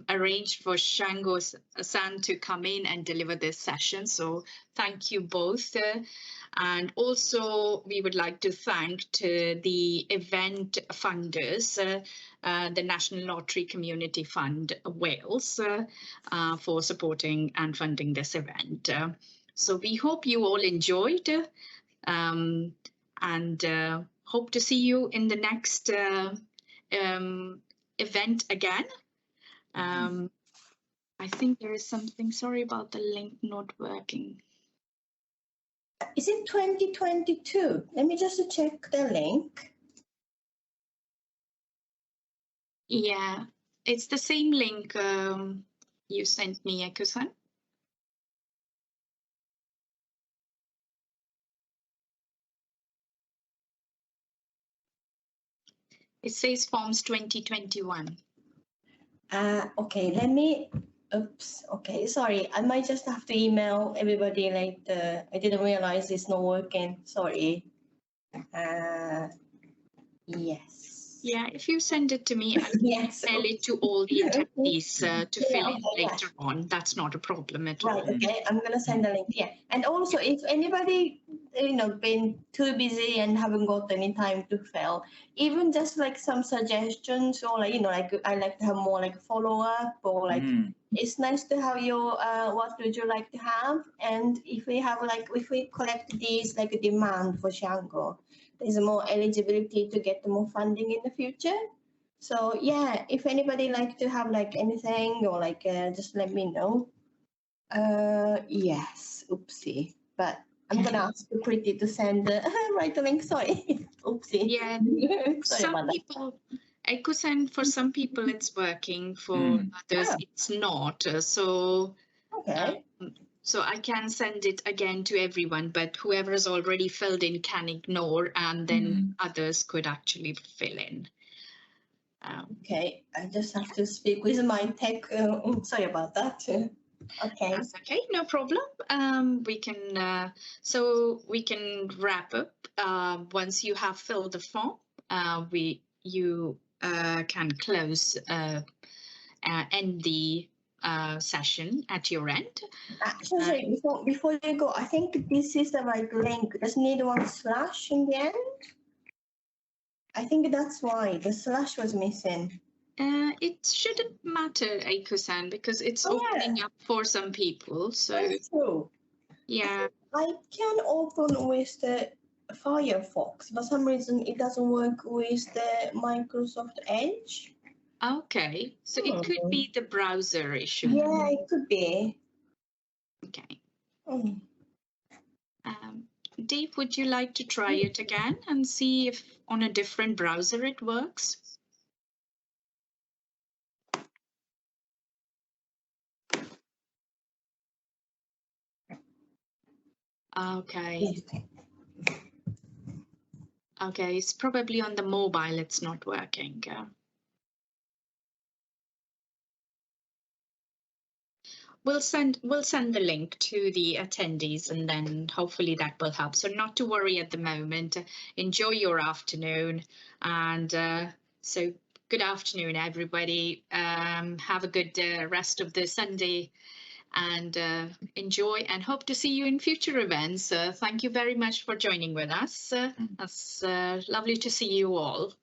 Speaker 2: arranged for Shango-san to come in and deliver this session. So thank you both. And also we would like to thank the event funders, the National Lottery Community Fund Wales, for supporting and funding this event. So we hope you all enjoyed and hope to see you in the next event again. I think there is something, sorry about the link not working.
Speaker 4: Is it 2022? Let me just check the link.
Speaker 2: Yeah, it's the same link you sent me, Eiko-san. It says Forms 2021.
Speaker 4: Okay, let me, oops, okay, sorry. I might just have to email everybody later. I didn't realize it's not working, sorry. Yes.
Speaker 2: Yeah, if you send it to me, I'll email it to all the attendees to fill in later on. That's not a problem at all.
Speaker 4: Right, okay, I'm going to send the link, yeah. And also, if anybody been too busy and haven't got any time to fill. Even just like some suggestions, or like I like to have more like follow up, or like it's nice to have your what would you like to have, and if we collect these like a demand for Shango, there's more eligibility to get more funding in the future. So yeah, if anybody like to have like anything, or like just let me know. Yes, oopsie, but I'm gonna ask the Pretty to send write the link. Sorry, oopsie.
Speaker 2: Yeah,
Speaker 4: Sorry
Speaker 2: some
Speaker 4: about that.
Speaker 2: people, I could send for some people it's working, for others it's not.
Speaker 4: Okay.
Speaker 2: So I can send it again to everyone, but whoever has already filled in can ignore, and then others could actually fill in.
Speaker 4: Okay, I just have to speak with my tech. Sorry about that. Okay.
Speaker 2: That's okay, no problem. We can wrap up once you have filled the form. You can close end the session at your end.
Speaker 4: Sorry, before you go, I think this is the right link. Does need one slash in the end? I think that's why the slash was missing.
Speaker 2: It shouldn't matter, Aiko-san, because it's opening up for some people. So
Speaker 4: that's true.
Speaker 2: Yeah.
Speaker 4: I can open with the Firefox. For some reason, it doesn't work with the Microsoft Edge.
Speaker 2: Okay, so it could be the browser issue.
Speaker 4: Yeah, it could be.
Speaker 2: Okay. Dave, would you like to try it again and see if on a different browser it works? Okay. Okay, it's probably on the mobile it's not working. We'll send the link to the attendees, and then hopefully that will help. So not to worry at the moment. Enjoy your afternoon, and so good afternoon, everybody. Have a good rest of the Sunday, and enjoy, and hope to see you in future events. Thank you very much for joining with us. It's lovely to see you all.